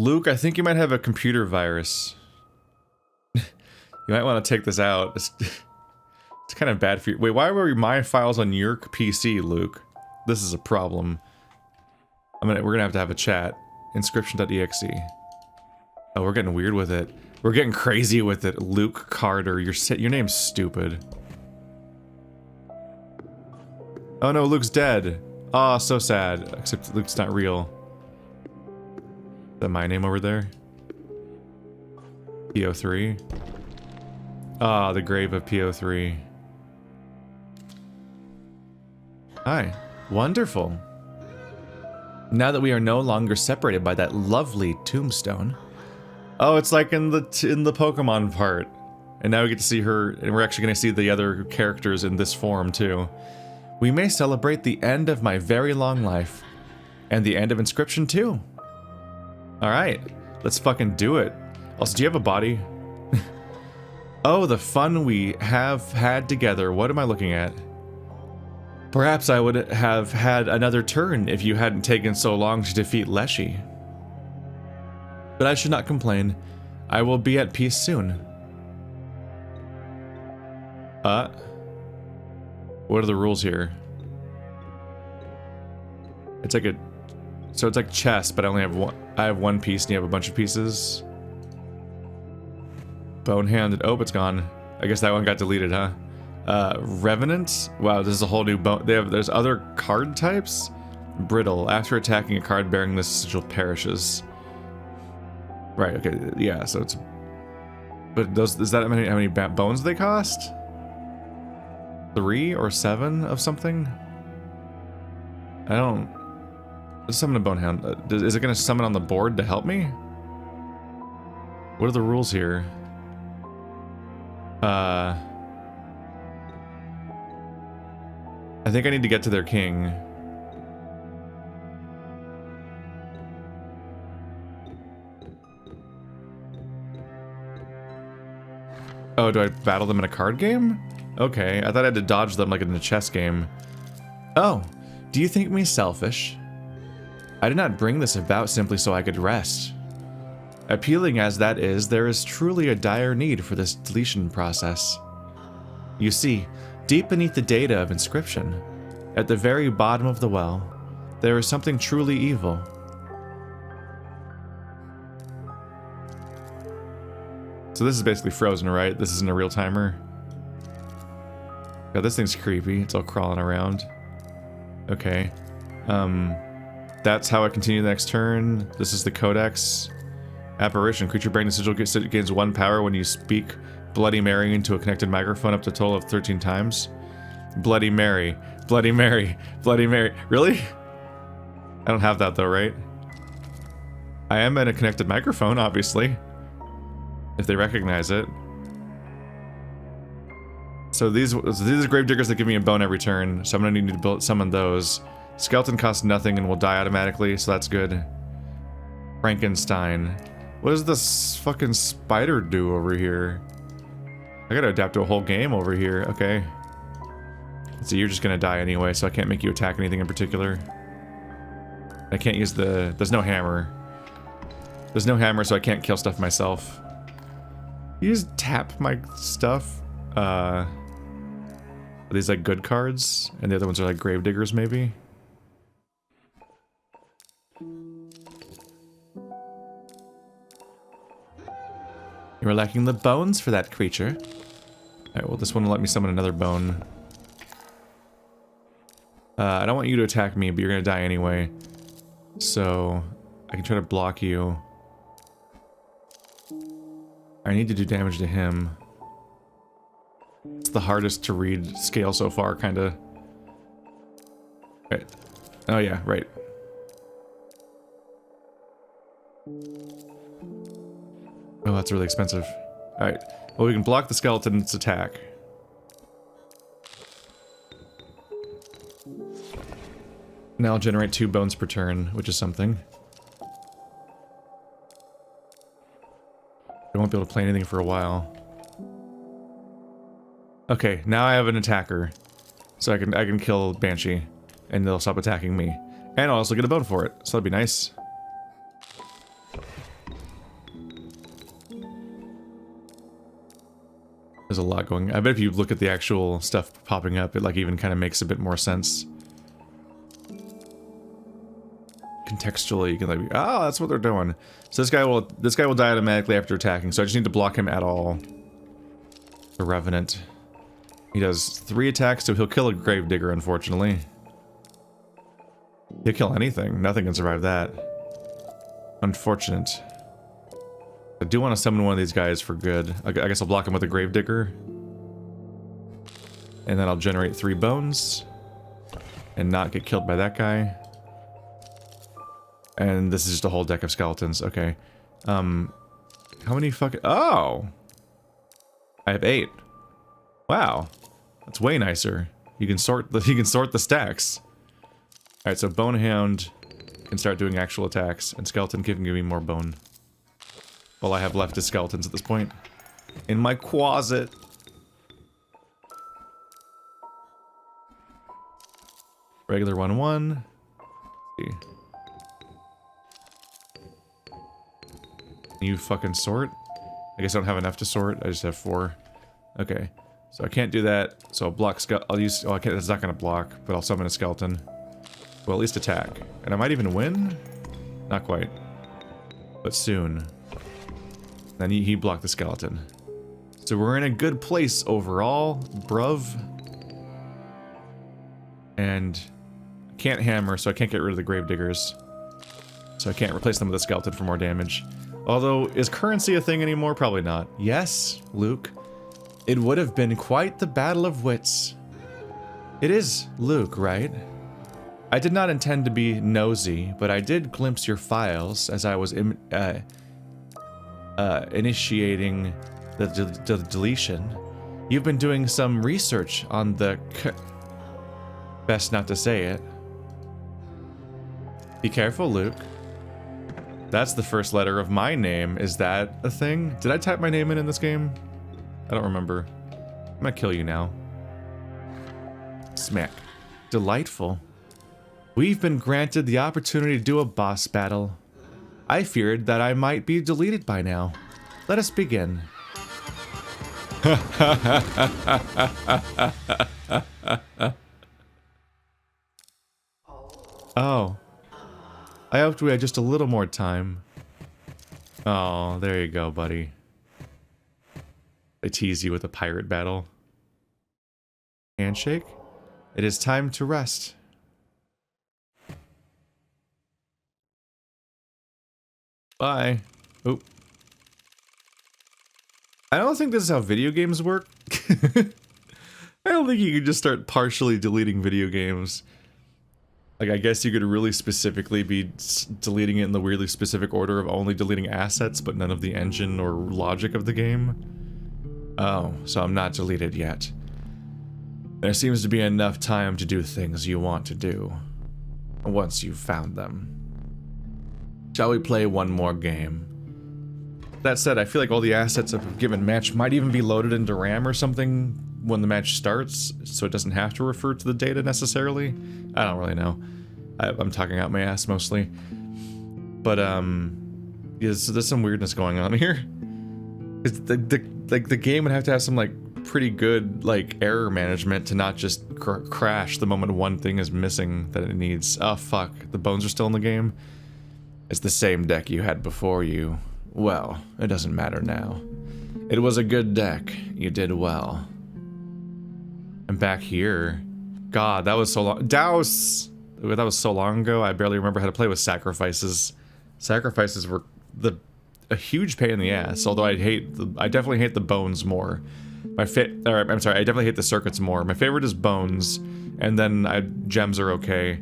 Luke, I think you might have a computer virus. You might want to take this out. It's kind of bad for you. Wait, why were my files on your PC, Luke? This is a problem. We're gonna have to have a chat. Inscryption.exe. Oh, we're getting weird with it. We're getting crazy with it. Luke Carter, your name's stupid. Oh no, Luke's dead. Oh, so sad. Except Luke's not real. Is that my name over there? PO3. Ah, the grave of PO3. Hi. Wonderful. Now that we are no longer separated by that lovely tombstone. Oh, it's like in the Pokemon part. And now we get to see her, and we're actually going to see the other characters in this form too. We may celebrate the end of my very long life. And the end of Inscryption too. Alright, let's fucking do it. Also, do you have a body? Oh, the fun we have had together. What am I looking at? Perhaps I would have had another turn if you hadn't taken so long to defeat Leshy. But I should not complain. I will be at peace soon. What are the rules here? It's like so it's like chess, but I only have one. I have one piece and you have a bunch of pieces. Bone-handed. Oh, it's gone. I guess that one got deleted, huh? Revenant? Wow, this is a whole new bone. There's other card types? Brittle. After attacking a card bearing this sigil perishes. Right, okay, yeah, so it's... But is that how many bones they cost? 3 or 7 of something? I don't... Let's summon a bonehound. Is it gonna summon on the board to help me? What are the rules here? I think I need to get to their king. Oh, do I battle them in a card game? Okay, I thought I had to dodge them like in a chess game. Oh, do you think me selfish? I did not bring this about simply so I could rest. Appealing as that is, there is truly a dire need for this deletion process. You see, deep beneath the data of Inscryption, at the very bottom of the well, there is something truly evil. So this is basically frozen, right? This isn't a real timer. God, this thing's creepy. It's all crawling around. Okay. That's how I continue the next turn. This is the Codex. Apparition. Creature bearing the sigil gains 1 power when you speak Bloody Mary into a connected microphone up to a total of 13 times. Bloody Mary. Bloody Mary. Bloody Mary. Really? I don't have that though, right? I am in a connected microphone, obviously. If they recognize it. So these are gravediggers that give me a bone every turn, so I'm gonna need to summon those. Skeleton costs nothing and will die automatically, so that's good. Frankenstein. What does this fucking spider do over here? I gotta adapt to a whole game over here, okay. So you're just gonna die anyway, so I can't make you attack anything in particular. I can't use there's no hammer. There's no hammer, so I can't kill stuff myself. You just tap my stuff. Are these like good cards? And the other ones are like gravediggers, maybe? You were lacking the bones for that creature. Alright, well this one will let me summon another bone. I don't want you to attack me, but you're gonna die anyway. So, I can try to block you. I need to do damage to him. It's the hardest to read scale so far, kinda. Right. Oh yeah, right. Oh, that's really expensive. Alright. Well, we can block the skeleton's attack. Now I'll generate 2 bones per turn, which is something. I won't be able to play anything for a while. Okay, now I have an attacker. So I can kill Banshee. And they'll stop attacking me. And I'll also get a bone for it, so that'd be nice. a lot going. I bet if you look at the actual stuff popping up, it like even kind of makes a bit more sense. Contextually, you can like, oh, that's what they're doing. So this guy will die automatically after attacking. So I just need to block him at all. The Revenant. He does 3 attacks, so he'll kill a Gravedigger, unfortunately. He'll kill anything. Nothing can survive that. Unfortunate. I do want to summon one of these guys for good. I guess I'll block him with a Gravedigger. And then I'll generate 3 bones. And not get killed by that guy. And this is just a whole deck of skeletons. Okay. How many fucking... Oh! I have 8. Wow. That's way nicer. You can sort the stacks. Alright, so Bonehound can start doing actual attacks, and Skeleton can give me more bone. All I have left is skeletons at this point. In my closet. Regular 1/1. See. Can you fucking sort? I guess I don't have enough to sort. I just have 4. Okay. So I can't do that. So I'll block I'll use... Oh, I can't... It's not gonna block, but I'll summon a skeleton. Well, at least attack. And I might even win? Not quite. But soon. Then he blocked the skeleton. So we're in a good place overall, bruv. And I can't hammer, so I can't get rid of the Gravediggers. So I can't replace them with a skeleton for more damage. Although, is currency a thing anymore? Probably not. Yes, Luke. It would have been quite the battle of wits. It is Luke, right? I did not intend to be nosy, but I did glimpse your files as I was initiating the deletion. You've been doing some research on the best not to say it. Be careful, Luke. That's the first letter of my name. Is that a thing? Did I type my name in this game? I don't remember. I'm gonna kill you now. Smack. Delightful. We've been granted the opportunity to do a boss battle. I feared that I might be deleted by now. Let us begin. Oh. I hoped we had just a little more time. Oh, there you go, buddy. I tease you with a pirate battle. Handshake? It is time to rest. Bye. Oop. I don't think this is how video games work. I don't think you can just start partially deleting video games. Like, I guess you could really specifically be deleting it in the weirdly specific order of only deleting assets, but none of the engine or logic of the game. Oh, so I'm not deleted yet. There seems to be enough time to do things you want to do. Once you've found them. Shall we play one more game? That said, I feel like all the assets of a given match might even be loaded into RAM or something when the match starts, so it doesn't have to refer to the data necessarily. I don't really know. I'm talking out my ass mostly. But, yeah, so there's some weirdness going on here. The game would have to have some, like, pretty good, like, error management to not just crash the moment one thing is missing that it needs. Oh, fuck. The bones are still in the game? It's the same deck you had before you. Well, it doesn't matter now. It was a good deck. You did well. I'm back here. God, that was so long. Douse! That was so long ago, I barely remember how to play with sacrifices. Sacrifices were a huge pain in the ass, although I definitely hate the bones more. I'm sorry, I definitely hate the circuits more. My favorite is bones, and then gems are okay.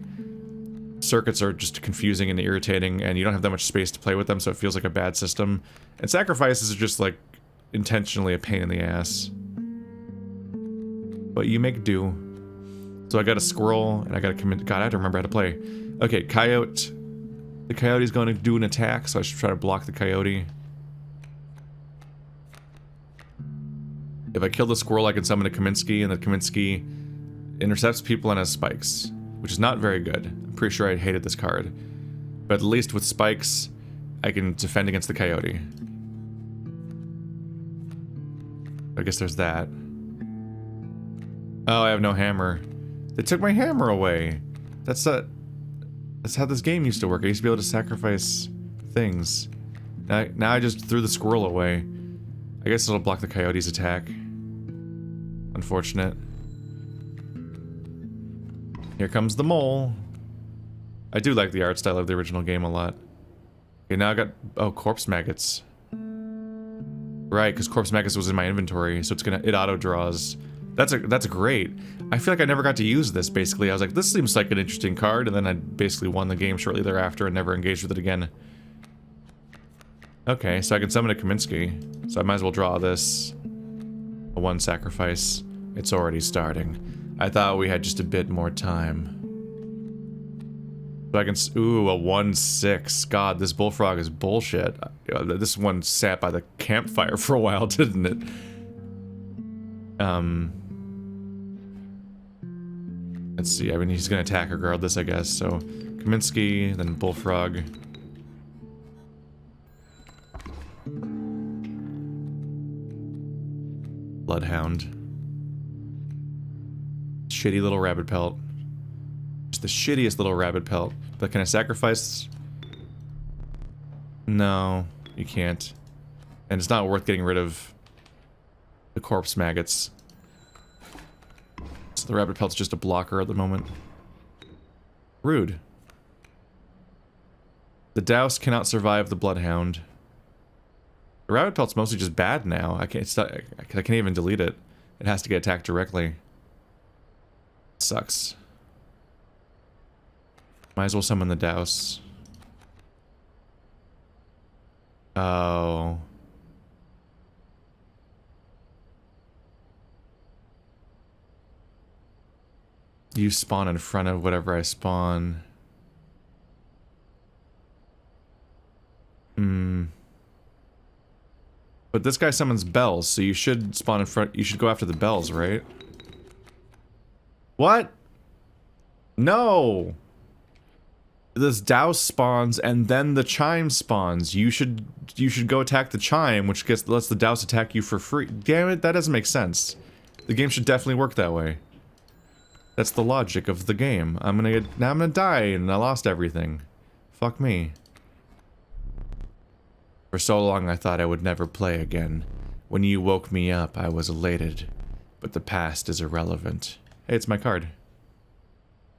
Circuits are just confusing and irritating, and you don't have that much space to play with them, so it feels like a bad system. And sacrifices are just, like, intentionally a pain in the ass. But you make do. So I got a squirrel, and I gotta commit. God, I have to remember how to play. Okay, coyote. The coyote's going to do an attack, so I should try to block the coyote. If I kill the squirrel, I can summon a Kaminsky, and the Kaminsky intercepts people and has spikes, which is not very good. I'm pretty sure I hated this card. But at least with spikes, I can defend against the coyote. I guess there's that. Oh, I have no hammer. They took my hammer away. That's how this game used to work. I used to be able to sacrifice things. Now I just threw the squirrel away. I guess it'll block the coyote's attack. Unfortunate. Here comes the mole. I do like the art style of the original game a lot. Okay, now I got... Oh, corpse maggots. Right, because corpse maggots was in my inventory, so it auto-draws. That's great. I feel like I never got to use this, basically. I was like, this seems like an interesting card, and then I basically won the game shortly thereafter and never engaged with it again. Okay, so I can summon a Kaminsky. So I might as well draw this. A 1 sacrifice. It's already starting. I thought we had just a bit more time. So I can... Ooh, a 1/6. God, this bullfrog is bullshit. This one sat by the campfire for a while, didn't it? Let's see. I mean, he's gonna attack regardless, I guess. So, Kaminsky, then bullfrog. Bloodhound. Shitty little rabbit pelt. Just the shittiest little rabbit pelt. But can I sacrifice? No, you can't. And it's not worth getting rid of the corpse maggots. So the rabbit pelt's just a blocker at the moment. Rude. The Douse cannot survive the Bloodhound. The rabbit pelt's mostly just bad now. I can't even delete it. It has to get attacked directly. Sucks. Might as well summon the Douse. Oh. You spawn in front of whatever I spawn. But this guy summons bells, so you should spawn in front. You should go after the bells, right? What? No! This Douse spawns and then the chime spawns. You should go attack the chime, which lets the Douse attack you for free. Damn it, that doesn't make sense. The game should definitely work that way. That's the logic of the game. Now I'm gonna die and I lost everything. Fuck me. For so long I thought I would never play again. When you woke me up, I was elated. But the past is irrelevant. Hey, it's my card.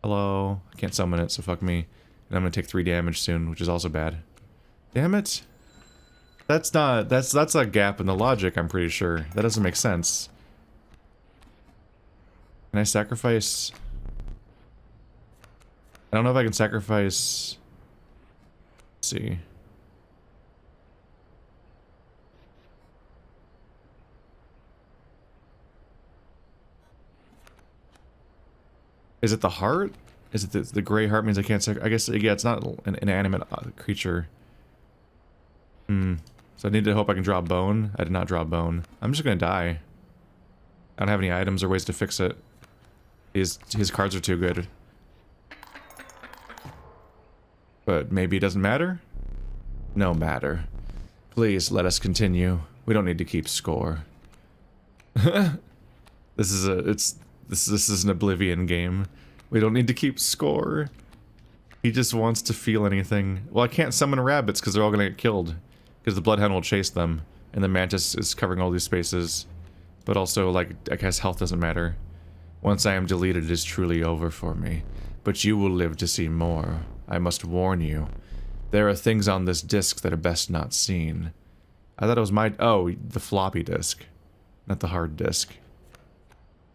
Hello. I can't summon it, so fuck me. And I'm gonna take 3 damage soon, which is also bad. Damn it. That's a gap in the logic, I'm pretty sure. That doesn't make sense. Can I sacrifice... I don't know if I can sacrifice... Let's see. Is it the heart? Is it the gray heart means I can't I guess, yeah, it's not an inanimate creature. So I need to hope I can draw a bone. I did not draw a bone. I'm just gonna die. I don't have any items or ways to fix it. His cards are too good. But maybe it doesn't matter? No matter. Please let us continue. We don't need to keep score. This is an Oblivion game. We don't need to keep score. He just wants to feel anything. Well, I can't summon rabbits because they're all gonna get killed. Because the Bloodhound will chase them. And the Mantis is covering all these spaces. But also, like, I guess health doesn't matter. Once I am deleted, it is truly over for me. But you will live to see more. I must warn you. There are things on this disc that are best not seen. I thought it was my... Oh, the floppy disk. Not the hard disk.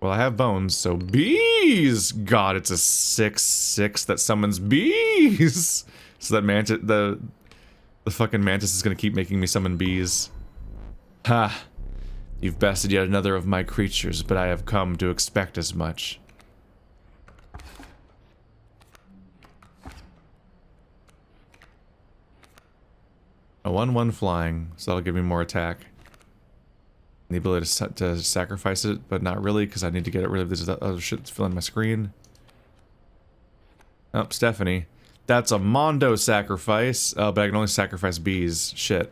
Well, I have bones, so bees! God, it's a 6/6 that summons bees! So that mantis, the fucking mantis is gonna keep making me summon bees. Ha! You've bested yet another of my creatures, but I have come to expect as much. A 1/1 flying, so that'll give me more attack. The ability to sacrifice it, but not really, because I need to get rid of this other shit that's filling my screen. Oh, Stephanie. That's a Mondo sacrifice. Oh, but I can only sacrifice bees. Shit.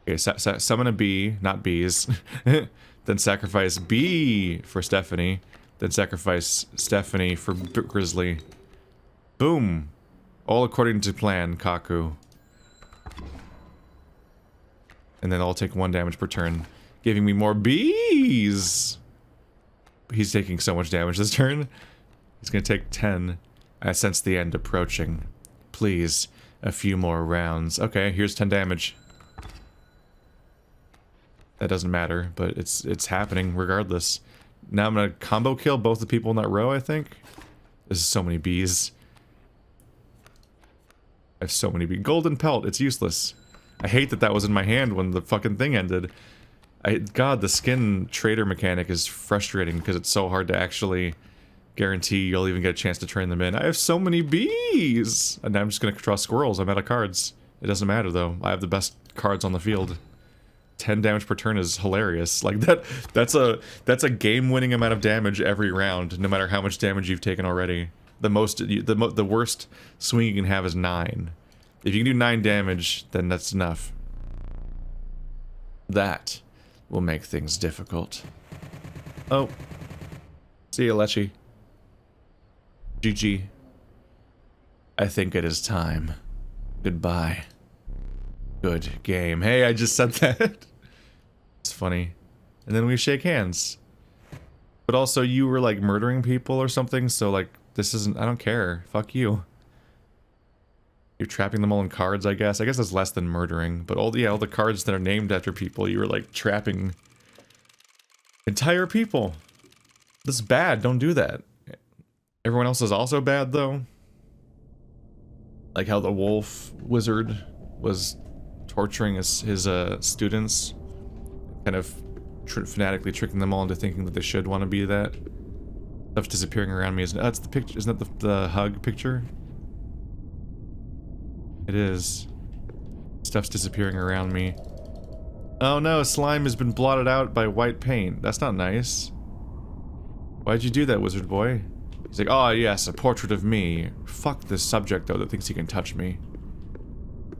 Okay, summon a bee, not bees. Then sacrifice bee for Stephanie. Then sacrifice Stephanie for Grizzly. Boom. All according to plan, Kaku. And then I'll take 1 damage per turn, giving me more bees! He's taking so much damage this turn. He's gonna take 10. I sense the end approaching. Please, a few more rounds. Okay, here's 10 damage. That doesn't matter, but it's happening regardless. Now I'm gonna combo kill both the people in that row, I think. This is so many bees. I have so many bees. Golden pelt, it's useless. I hate that that was in my hand when the fucking thing ended. God, the skin trader mechanic is frustrating because it's so hard to actually guarantee you'll even get a chance to train them in. I have so many bees! And now I'm just gonna draw squirrels. I'm out of cards. It doesn't matter though. I have the best cards on the field. 10 damage per turn is hilarious. Like that's a game-winning amount of damage every round, no matter how much damage you've taken already. The worst swing you can have is 9. If you can do 9 damage, then that's enough. That will make things difficult. Oh. See you, Leshy. GG. I think it is time. Goodbye. Good game. Hey, I just said that. It's funny. And then we shake hands. But also, you were like murdering people or something, so like, this isn't, I don't care. Fuck you. You're trapping them all in cards, I guess. I guess that's less than murdering. But all the cards that are named after people, you were like trapping entire people. This is bad, don't do that. Everyone else is also bad though. Like how the wolf wizard was torturing his students. Kind of fanatically tricking them all into thinking that they should want to be that. Stuff disappearing around me isn't, that's the picture, isn't that the hug picture? It is. Stuff's disappearing around me. Oh no, slime has been blotted out by white paint. That's not nice. Why'd you do that, wizard boy? He's like, oh yes, a portrait of me. Fuck this subject though that thinks he can touch me.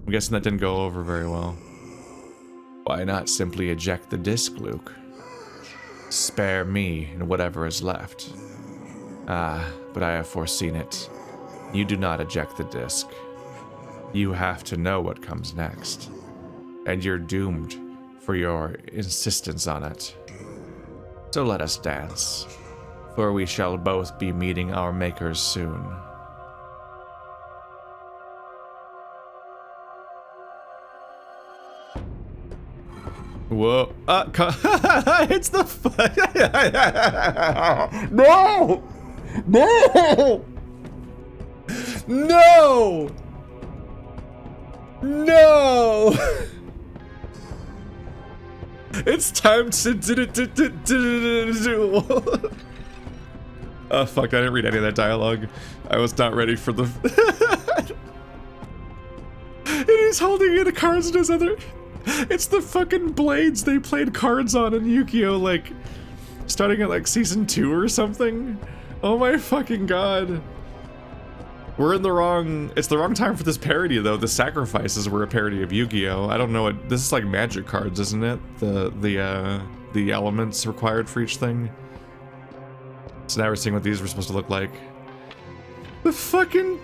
I'm guessing that didn't go over very well. Why not simply eject the disc, Luke? Spare me and whatever is left. Ah, but I have foreseen it. You do not eject the disc. You have to know what comes next. And you're doomed for your insistence on it. So let us dance, for we shall both be meeting our makers soon. Whoa. It's the No! No! No! No! It's time to oh fuck, I didn't read any of that dialogue. I was not ready for the and he's holding in the cards in his other. It's the fucking blades they played cards on in Yu-Gi-Oh! Like, starting at like season 2 or something. Oh my fucking god. We're in the wrong, it's the wrong time for this parody though. The sacrifices were a parody of Yu-Gi-Oh! I don't know what, this is like magic cards, isn't it? The elements required for each thing. So now we're seeing what these were supposed to look like. The fucking...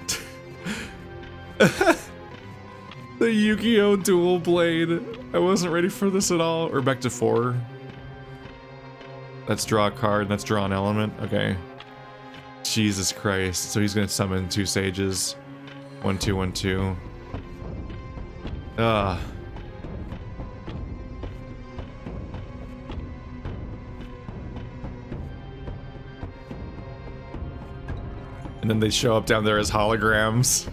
the Yu-Gi-Oh! Dual blade. I wasn't ready for this at all. We're back to 4. Let's draw a card, let's draw an element. Okay. Jesus Christ. So he's gonna summon 2 sages. 1, 2, 1, 2. Ah. And then they show up down there as holograms.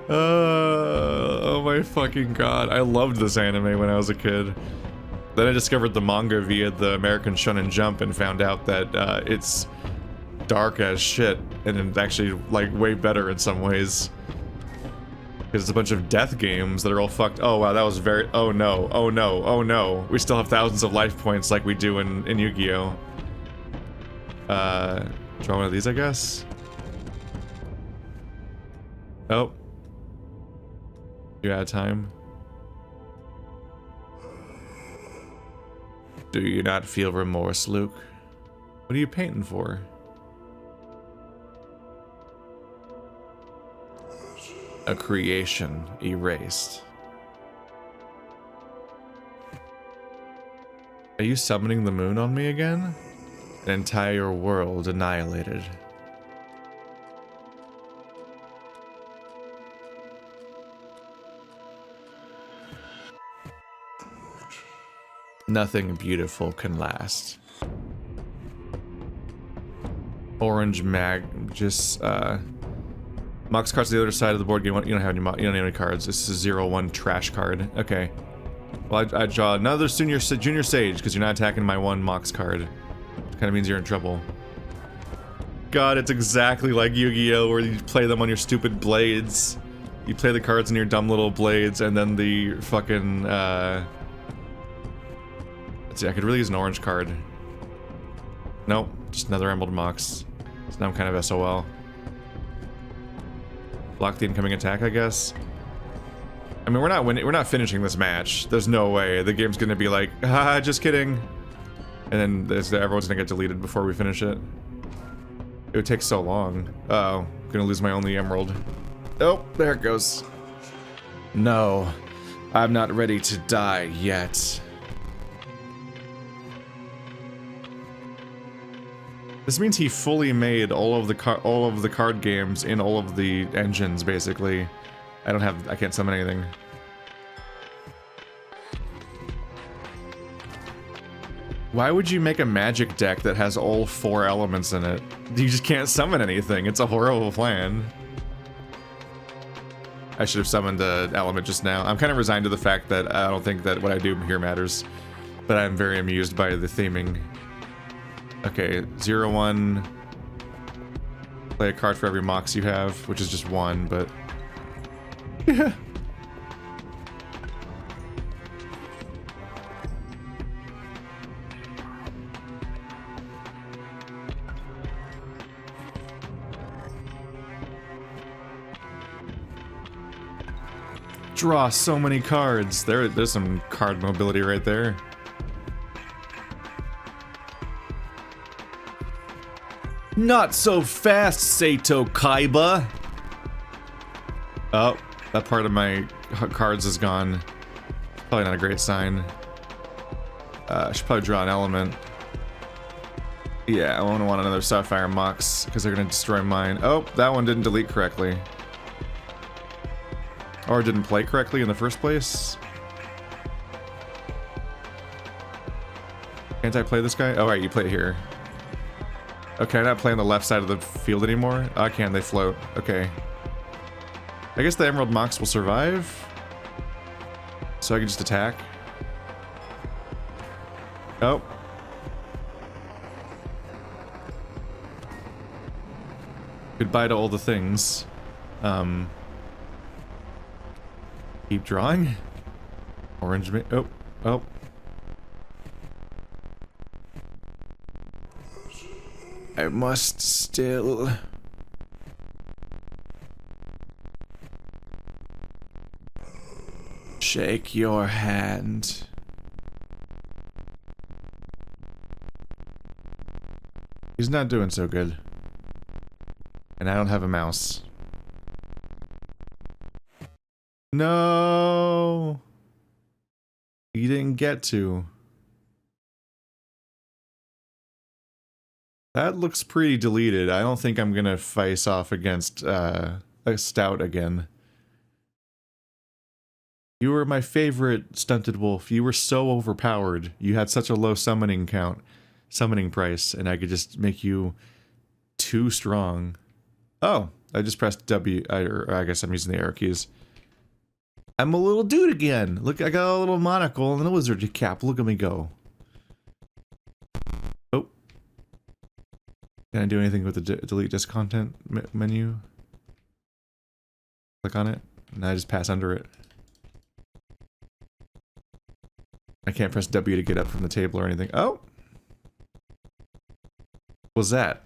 Oh my fucking god. I loved this anime when I was a kid. Then I discovered the manga via the American Shonen Jump and found out that it's dark as shit, and it's actually like way better in some ways. Because it's a bunch of death games that are all fucked. Oh wow, that was very, oh no, oh no, oh no. We still have thousands of life points like we do in Yu-Gi-Oh! Draw one of these, I guess. Oh. You're out of time. Do you not feel remorse, Luke? What are you painting for? A creation erased. Are you summoning the moon on me again? An entire world annihilated. Nothing beautiful can last. Orange just Mox cards to the other side of the board. You don't have any cards. This is a 0/1 trash card. Okay. Well, I draw another junior sage because you're not attacking my one Mox card. Which kind of means you're in trouble. God, it's exactly like Yu-Gi-Oh! Where you play them on your stupid blades. You play the cards in your dumb little blades, and then the fucking let's see, I could really use an orange card. Nope, just another Emerald Mox. So now I'm kind of SOL. Block the incoming attack, I guess. I mean, we're not finishing this match. There's no way. The game's gonna be like, haha, just kidding. And then everyone's gonna get deleted before we finish it. It would take so long. Uh-oh, I'm gonna lose my only emerald. Oh, there it goes. No, I'm not ready to die yet. This means he fully made all of the card games in all of the engines, basically. I can't summon anything. Why would you make a magic deck that has all 4 elements in it? You just can't summon anything. It's a horrible plan. I should have summoned an element just now. I'm kind of resigned to the fact that I don't think that what I do here matters. But I'm very amused by the theming. Okay, 0/1. Play a card for every Mox you have, which is just 1, but... Yeah. Draw so many cards. There's some card mobility right there. Not so fast, Sato Kaiba. Oh, that part of my cards is gone. Probably not a great sign. I should probably draw an element. Yeah, I won't want another Sapphire Mox because they're gonna destroy mine. Oh, that one didn't delete correctly. Or didn't play correctly in the first place. Can't I play this guy? Oh, right, you play it here. Okay, I'm not playing the left side of the field anymore. Oh, I can, they float. Okay. I guess the Emerald Mox will survive. So I can just attack. Oh. Goodbye to all the things. Keep drawing. Orange. Oh. Oh. I must still. Shake your hand. He's not doing so good. And I don't have a mouse. No! You didn't get to. That looks pretty deleted. I don't think I'm gonna face off against a stout again. You were my favorite, Stunted Wolf. You were so overpowered. You had such a low summoning price, and I could just make you too strong. Oh, I just pressed W, or I guess I'm using the arrow keys. I'm a little dude again. Look, I got a little monocle and a wizard cap. Look at me go. Oh. Can I do anything with the delete disk content menu? Click on it, and I just pass under it. I can't press W to get up from the table or anything. Oh! What was that?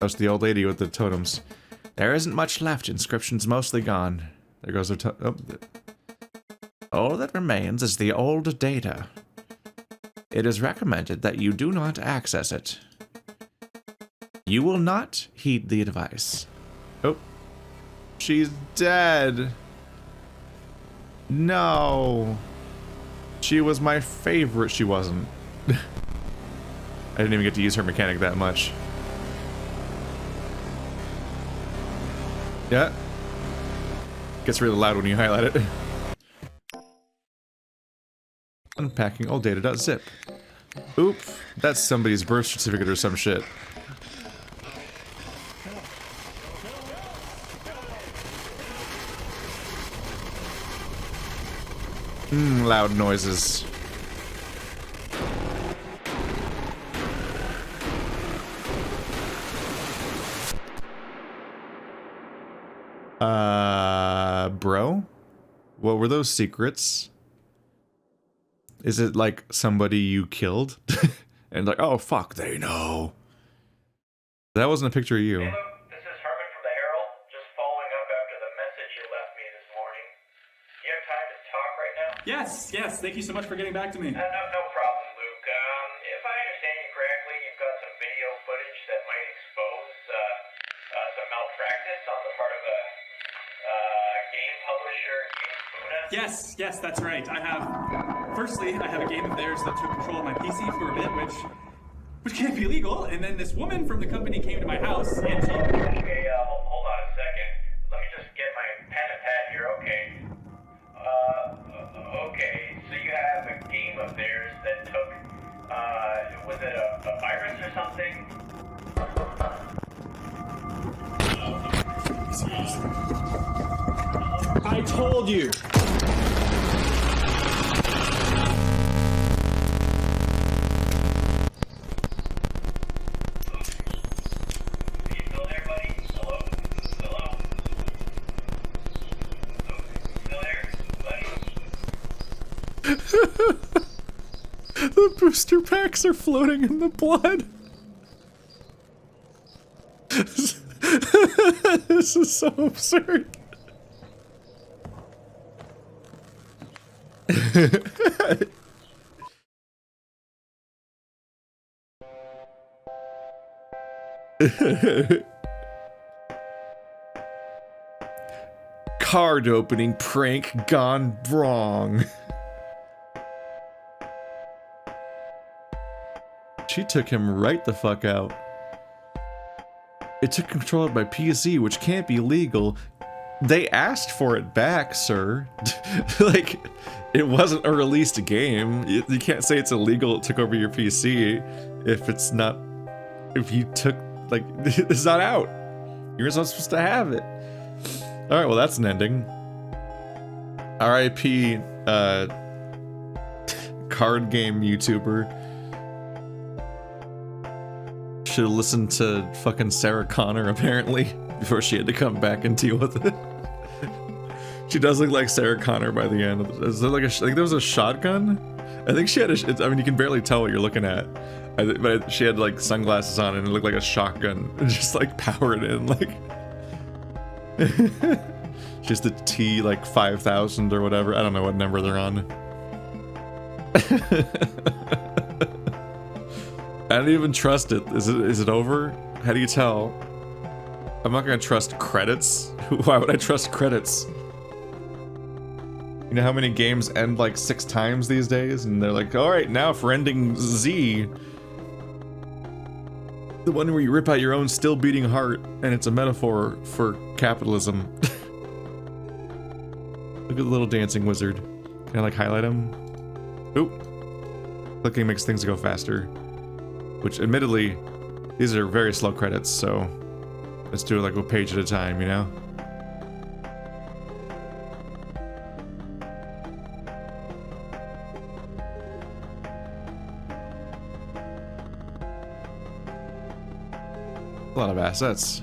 That's the old lady with the totems. There isn't much left. Inscryption's mostly gone. There goes her All that remains is the old data. It is recommended that you do not access it. You will not heed the advice. Oh. She's dead. No. She was my favorite. She wasn't. I didn't even get to use her mechanic that much. Yeah. Gets really loud when you highlight it. Unpacking all data.zip. Oop. That's somebody's birth certificate or some shit. Loud noises. Bro? What were those secrets? Is it like somebody you killed? And like, oh fuck, they know. That wasn't a picture of you. Hey, look, this is Herman from the Herald. Just following up after the message you left me this morning. Do you have time to talk right now? Yes. Thank you so much for getting back to me. No problem, Luke. If I understand you correctly, you've got some video footage that might expose some malpractice on the part of a game publisher, Yes, that's right. Firstly, I have a game of theirs that took control of my PC for a bit, which can't be legal. And then this woman from the company came to my house, and she... Okay, hold on a second. Let me just get my pen and pad here, okay? Okay, so you have a game of theirs that took, was it a virus or something? I told you! The booster packs are floating in the blood. This is so absurd. Card opening prank gone wrong. She took him right the fuck out. It took control of my PC, which can't be legal. They asked for it back, sir. Like, it wasn't a released game. You can't say it's illegal, it took over your PC if it's not... If you took... Like, it's not out. You're not supposed to have it. Alright, well that's an ending. R.I.P. Card game YouTuber. Should have listened to fucking Sarah Connor, apparently, before she had to come back and deal with it. She does look like Sarah Connor by the end. Is there like there was a shotgun? I think she had a, I mean, you can barely tell what you're looking at. But she had like sunglasses on and it looked like a shotgun. Just like powered in, like. She's the T like 5000 or whatever. I don't know what number they're on. I don't even trust it. Is it over? How do you tell? I'm not gonna trust credits. Why would I trust credits? You know how many games end like 6 times these days? And they're like, alright, now for ending Z. The one where you rip out your own still beating heart, and it's a metaphor for capitalism. Look at the little dancing wizard. Can I like highlight him? Oop. Clicking makes things go faster. Which, admittedly, these are very slow credits, so let's do it like a page at a time, you know? A lot of assets.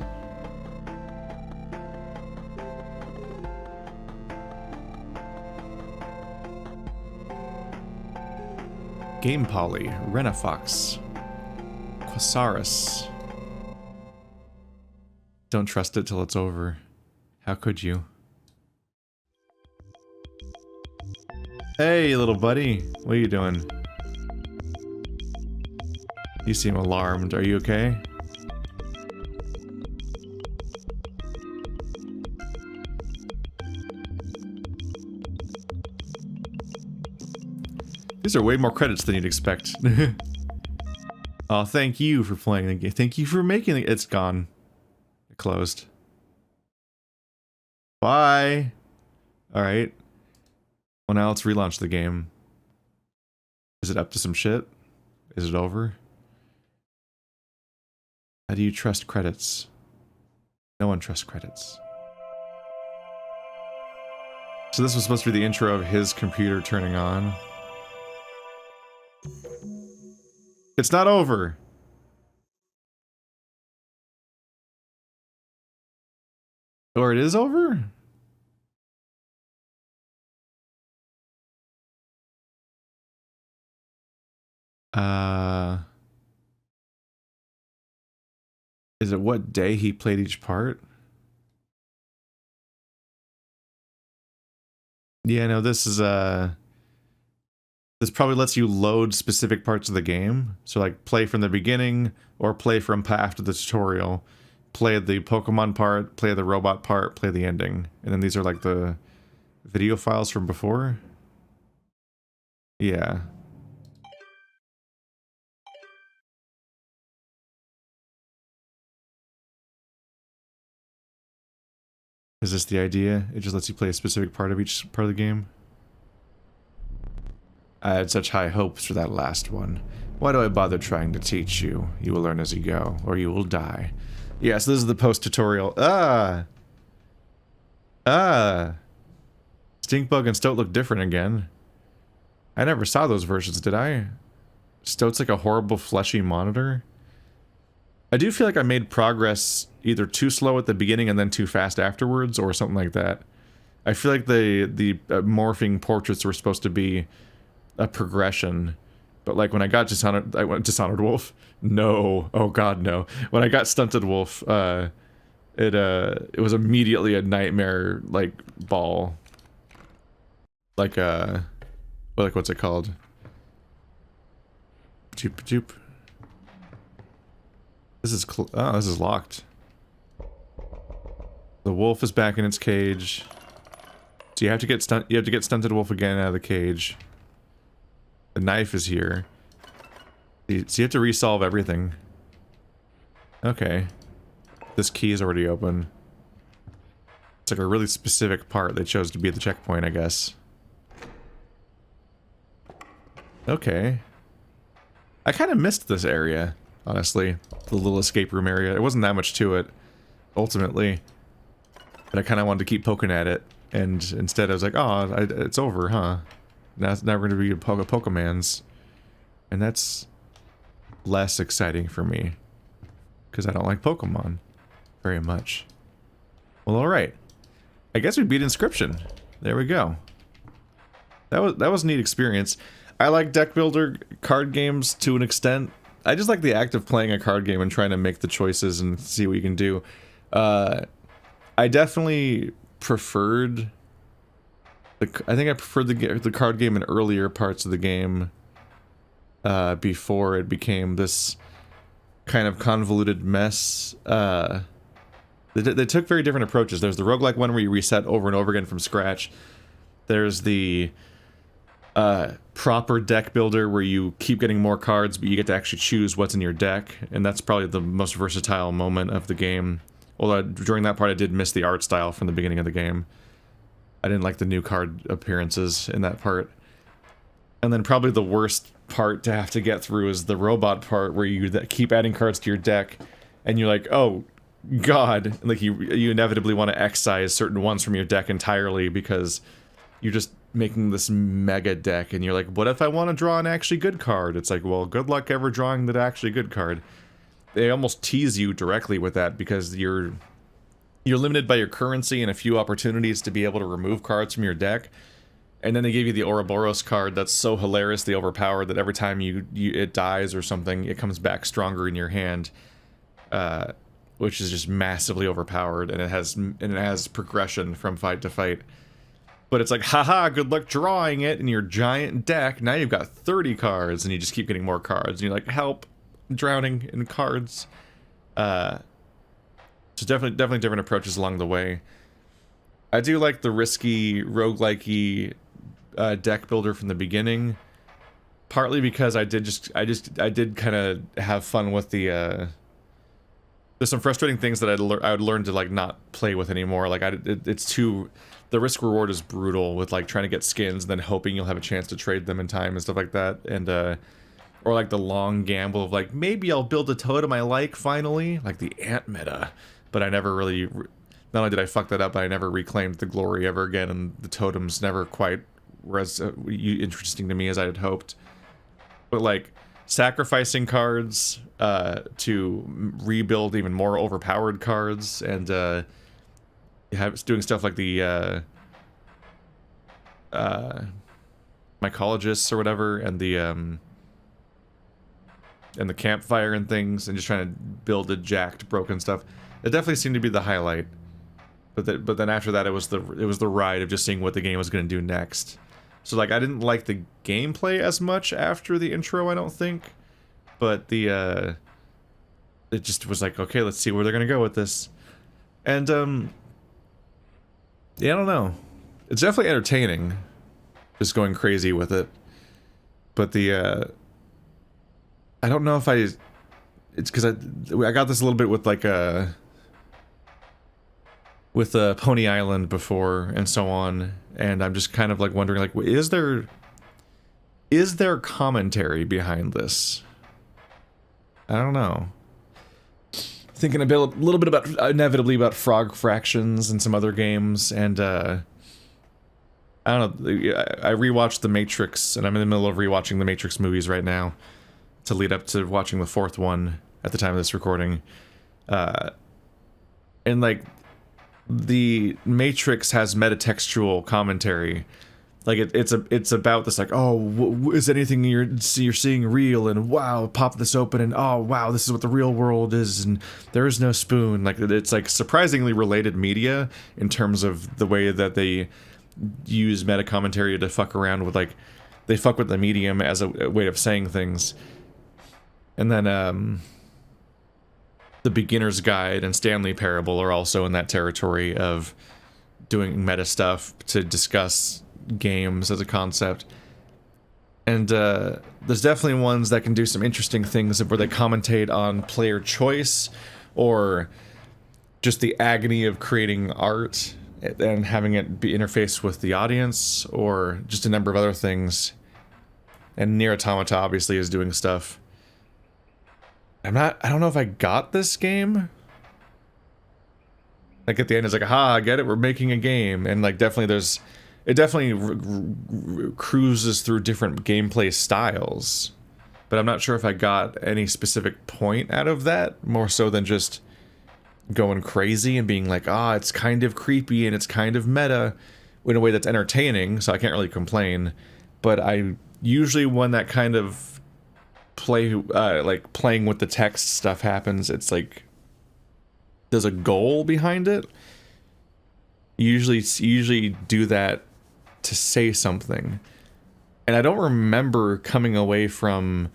Game Poly, Renafox. Quasaurus. Don't trust it till it's over. How could you? Hey, little buddy. What are you doing? You seem alarmed. Are you okay? These are way more credits than you'd expect. Oh, thank you for playing the game. Thank you for making it. It's gone. It closed. Bye. Alright. Well, now let's relaunch the game. Is it up to some shit? Is it over? How do you trust credits? No one trusts credits. So this was supposed to be the intro of his computer turning on. It's not over! Or it is over? Is it what day he played each part? Yeah, no, this is, this probably lets you load specific parts of the game. So, like, play from the beginning, or play from after the tutorial. Play the Pokemon part, play the robot part, play the ending. And then these are, like, the video files from before? Yeah. Is this the idea? It just lets you play a specific part of each part of the game? I had such high hopes for that last one. Why do I bother trying to teach you? You will learn as you go, or you will die. Yeah, so this is the post-tutorial. Stinkbug and Stoat look different again. I never saw those versions, did I? Stoat's like a horrible fleshy monitor. I do feel like I made progress either too slow at the beginning and then too fast afterwards, or something like that. I feel like the morphing portraits were supposed to be a progression, but like when I got Dishonored Wolf, no, oh god no. When I got Stunted Wolf, it was immediately a nightmare like ball, like what's it called? Joop joop. This is this is locked. The wolf is back in its cage. So you have to get Stunted Wolf again out of the cage. The knife is here. So you have to resolve everything. Okay. This key is already open. It's like a really specific part they chose to be at the checkpoint, I guess. Okay. I kind of missed this area, honestly. The little escape room area. There wasn't that much to it, ultimately. But I kind of wanted to keep poking at it. And instead I was like, oh, it's over, huh? Now it's never going to be a Pokemans. And that's less exciting for me. Because I don't like Pokemon very much. Well, alright. I guess we beat Inscryption. There we go. That was a neat experience. I like deck builder card games to an extent. I just like the act of playing a card game and trying to make the choices and see what you can do. I definitely preferred... I think I preferred the card game in earlier parts of the game. Before it became this kind of convoluted mess. They took very different approaches. There's the roguelike one where you reset over and over again from scratch. There's the proper deck builder where you keep getting more cards, but you get to actually choose what's in your deck, and that's probably the most versatile moment of the game. Although during that part I did miss the art style from the beginning of the game. I didn't like the new card appearances in that part. And then probably the worst part to have to get through is the robot part where you keep adding cards to your deck, and you're like, oh god, like you inevitably want to excise certain ones from your deck entirely because you're just making this mega deck, and you're like, what if I want to draw an actually good card? It's like, well, good luck ever drawing that actually good card. They almost tease you directly with that because you're limited by your currency and a few opportunities to be able to remove cards from your deck. And then they give you the Ouroboros card that's so hilariously overpowered that every time it dies or something, it comes back stronger in your hand, which is just massively overpowered, and it has progression from fight to fight. But it's like, haha, good luck drawing it in your giant deck. Now you've got 30 cards, and you just keep getting more cards. And you're like, help, I'm drowning in cards. So definitely different approaches along the way. I do like the risky, roguelike-y deck builder from the beginning. Partly because I did kind of have fun with the, there's some frustrating things that I would learn to, like, not play with anymore. Like, it's too... The risk reward is brutal with, like, trying to get skins and then hoping you'll have a chance to trade them in time and stuff like that. And, or, like, the long gamble of, like, maybe I'll build a totem I like, finally. Like, the ant meta. But I never really... Not only did I fuck that up, but I never reclaimed the glory ever again, and the totems never quite were as interesting to me as I had hoped. But, like, sacrificing cards to rebuild even more overpowered cards, and doing stuff like the mycologists or whatever, and the campfire and things, and just trying to build a jacked, broken stuff. It definitely seemed to be the highlight. But then after that, it was the ride of just seeing what the game was going to do next. So, like, I didn't like the gameplay as much after the intro, I don't think. But it just was like, okay, let's see where they're going to go with this. And, yeah, I don't know. It's definitely entertaining, just going crazy with it. But I don't know if it's because I got this a little bit with, like, with Pony Island before and so on, and I'm just kind of like wondering, like, is there commentary behind this? I don't know. Thinking a little bit about, inevitably, about Frog Fractions and some other games, and I don't know, I rewatched The Matrix, and I'm in the middle of rewatching the Matrix movies right now to lead up to watching the fourth one at the time of this recording. And, like, the Matrix has metatextual commentary. Like, it's about this, like, oh, is anything you're seeing real? And wow, pop this open, and oh wow, this is what the real world is, and there is no spoon. Like, it's like surprisingly related media in terms of the way that they use meta commentary to fuck around with, like, they fuck with the medium as a way of saying things. And then The Beginner's Guide and Stanley Parable are also in that territory of doing meta stuff to discuss games as a concept. And there's definitely ones that can do some interesting things where they commentate on player choice, or just the agony of creating art and having it be interfaced with the audience, or just a number of other things. And Nier Automata obviously is doing stuff. I don't know if I got this game. Like, at the end, it's like, aha, I get it, we're making a game. And, like, it definitely cruises through different gameplay styles. But I'm not sure if I got any specific point out of that, more so than just going crazy and being like, it's kind of creepy and it's kind of meta in a way that's entertaining, so I can't really complain. But I usually, when that kind of like playing with the text stuff happens, it's like there's a goal behind it. Usually do that to say something. And I don't remember coming away from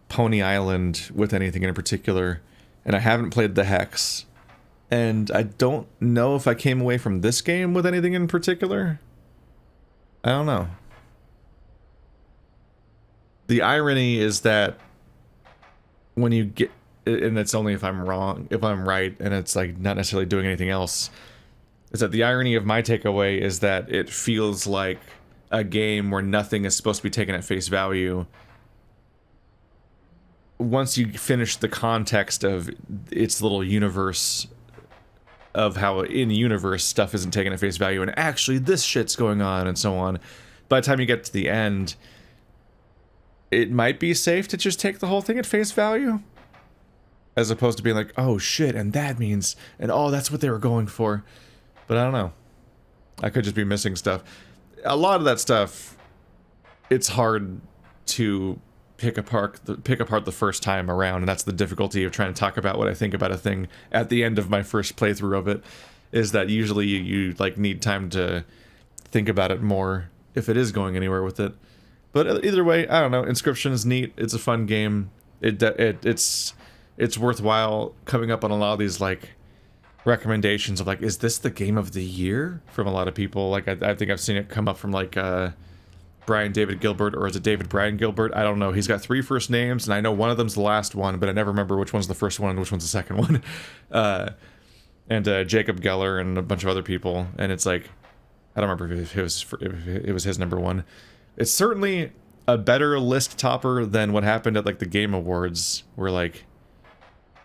Pony Island with anything in particular, and I haven't played the Hex, and I don't know if I came away from this game with anything in particular. I don't know. The irony is that when you get, and it's only if I'm wrong, if I'm right, and it's like not necessarily doing anything else, is that the irony of my takeaway is that it feels like a game where nothing is supposed to be taken at face value. Once you finish the context of its little universe, of how in-universe stuff isn't taken at face value, and actually this shit's going on, and so on, by the time you get to the end, it might be safe to just take the whole thing at face value, as opposed to being like, oh shit, and that means, and oh, that's what they were going for. But I don't know. I could just be missing stuff. A lot of that stuff, it's hard to pick apart the first time around, and that's the difficulty of trying to talk about what I think about a thing at the end of my first playthrough of it, is that usually you like need time to think about it more if it is going anywhere with it. But either way, I don't know. Inscryption is neat. It's a fun game. It's worthwhile coming up on a lot of these like recommendations of like, is this the game of the year from a lot of people? Like I think I've seen it come up from like Brian David Gilbert, or is it David Brian Gilbert? I don't know. He's got 3 first names, and I know one of them's the last one, but I never remember which one's the first one and which one's the second one. And Jacob Geller and a bunch of other people, and it's like, I don't remember if it was his number one. It's certainly a better list topper than what happened at like the Game Awards, where like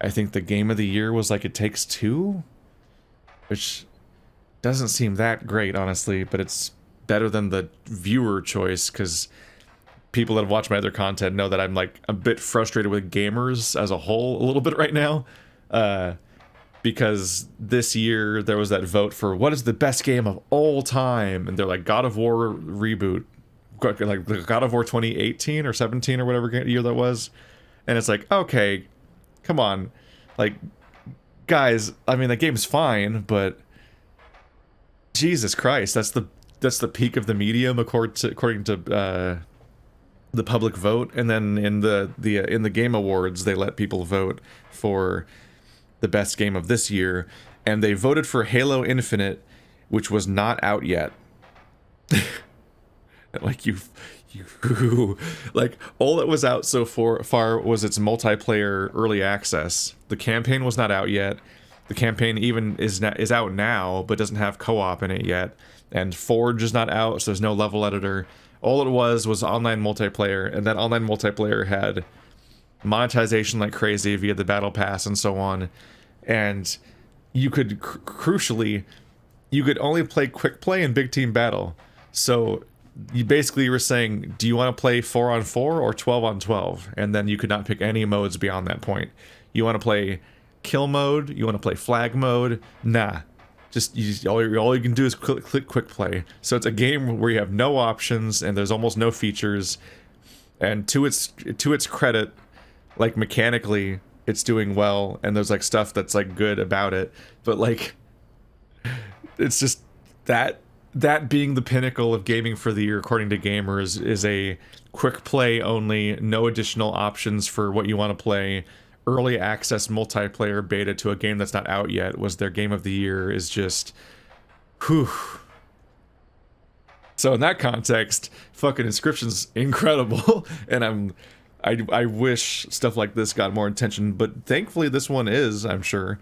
I think the game of the year was like It Takes Two, which doesn't seem that great, honestly, but it's better than the viewer choice, because people that have watched my other content know that I'm like a bit frustrated with gamers as a whole a little bit right now, because this year there was that vote for what is the best game of all time, and they're like God of War reboot, like God of War 2018 or 17 or whatever year that was, and it's like, okay, come on, like, guys, I mean, the game's fine, but Jesus Christ, that's the peak of the medium according to the public vote. And then in the Game Awards, they let people vote for the best game of this year, and they voted for Halo Infinite, which was not out yet. Like you like, all that was out so far was its multiplayer early access. The campaign was not out yet. The campaign even is out now, but doesn't have co-op in it yet. And Forge is not out, so there's no level editor. All it was online multiplayer, and that online multiplayer had monetization like crazy via the battle pass and so on. And you could, crucially, you could only play quick play and big team battle. So you basically were saying, do you want to play 4-on-4 or 12-on-12? And then you could not pick any modes beyond that point. You want to play kill mode? You want to play flag mode? Nah. All you can do is click quick play. So it's a game where you have no options and there's almost no features. And to its credit, like mechanically, it's doing well, and there's like stuff that's like good about it. But like, it's just that being the pinnacle of gaming for the year, according to gamers, is a quick play only, no additional options for what you want to play, early access multiplayer beta to a game that's not out yet was their game of the year, is just, whew. So in that context, fucking Inscryption's incredible, and I wish stuff like this got more attention, but thankfully this one is, I'm sure.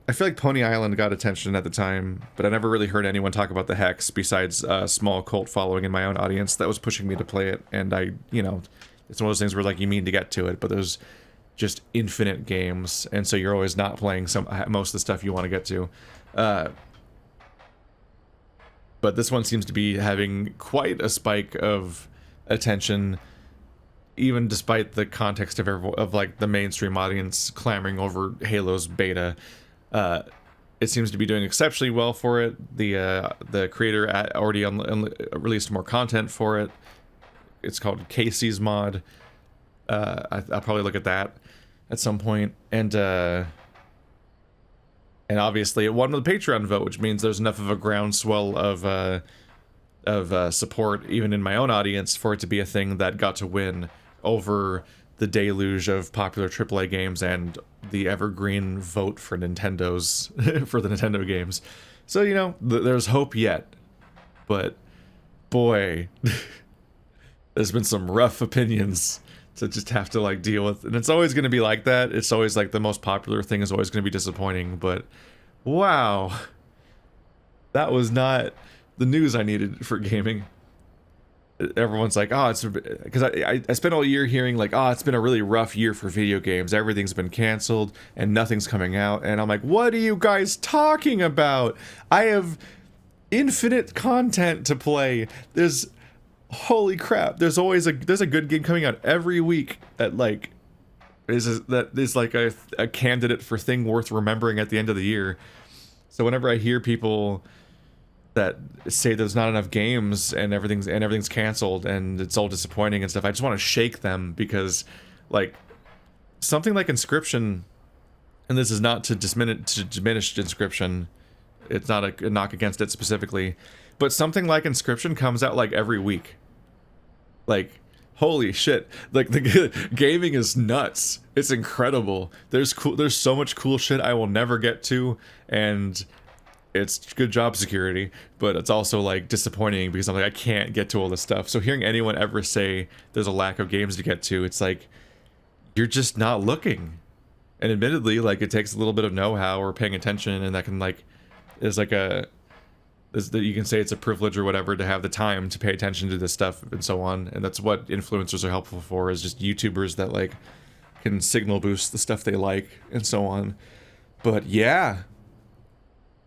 I feel like Pony Island got attention at the time, but I never really heard anyone talk about the Hex besides a small cult following in my own audience that was pushing me to play it, and it's one of those things where like you mean to get to it, but there's just infinite games, and so you're always not playing most of the stuff you want to get to. But this one seems to be having quite a spike of attention, even despite the context of like the mainstream audience clamoring over Halo's beta. It seems to be doing exceptionally well for it. The creator already released more content for it. It's called Casey's Mod. I'll probably look at that at some point. And obviously it won the Patreon vote, which means there's enough of a groundswell of support, even in my own audience, for it to be a thing that got to win over the deluge of popular AAA games and the evergreen vote for Nintendo's for the Nintendo games. So, there's hope yet. But boy, there's been some rough opinions to just have to like deal with, and it's always going to be like that. It's always like the most popular thing is always going to be disappointing, but wow, that was not the news I needed for gaming. Everyone's like, oh, it's because I spent all year hearing like, oh, it's been a really rough year for video games, everything's been canceled and nothing's coming out, and I'm like, what are you guys talking about? I have infinite content to play. There's, holy crap, there's a good game coming out every week that like is like a candidate for thing worth remembering at the end of the year. So whenever I hear people that say there's not enough games and everything's canceled and it's all disappointing and stuff, I just want to shake them, because like something like Inscryption, and this is not to diminish Inscryption, It's not a knock against it specifically, but something like Inscryption comes out like every week. Like, holy shit! Like the gaming is nuts. It's incredible. There's so much cool shit I will never get to, and it's good job security, but it's also like disappointing because I'm like, I can't get to all this stuff. So hearing anyone ever say there's a lack of games to get to, it's like, you're just not looking. And admittedly, like, it takes a little bit of know-how or paying attention, and that can like, is like a, is that you can say it's a privilege or whatever to have the time to pay attention to this stuff and so on. And that's what influencers are helpful for, is just YouTubers that like can signal boost the stuff they like and so on. But yeah,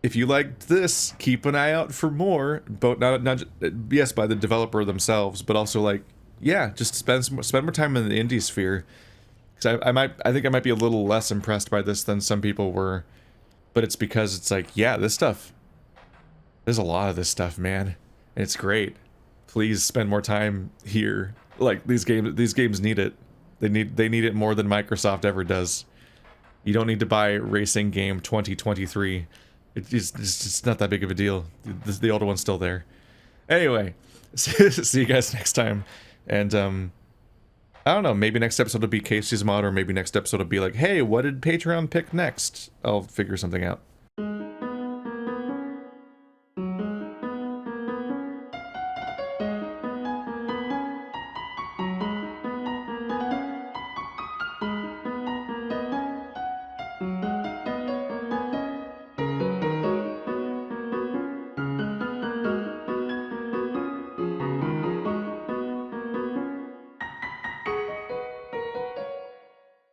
if you liked this, keep an eye out for more. But not yes, by the developer themselves, but also like, yeah, just spend more time in the indie sphere. Because I think I might be a little less impressed by this than some people were, but it's because it's like, yeah, this stuff. There's a lot of this stuff, man, and it's great. Please spend more time here. Like, these games need it. They need it more than Microsoft ever does. You don't need to buy Racing Game 2023. It's not that big of a deal. The older one's still there. Anyway, see you guys next time. And I don't know, maybe next episode will be Casey's mod, or maybe next episode will be like, hey, what did Patreon pick next? I'll figure something out.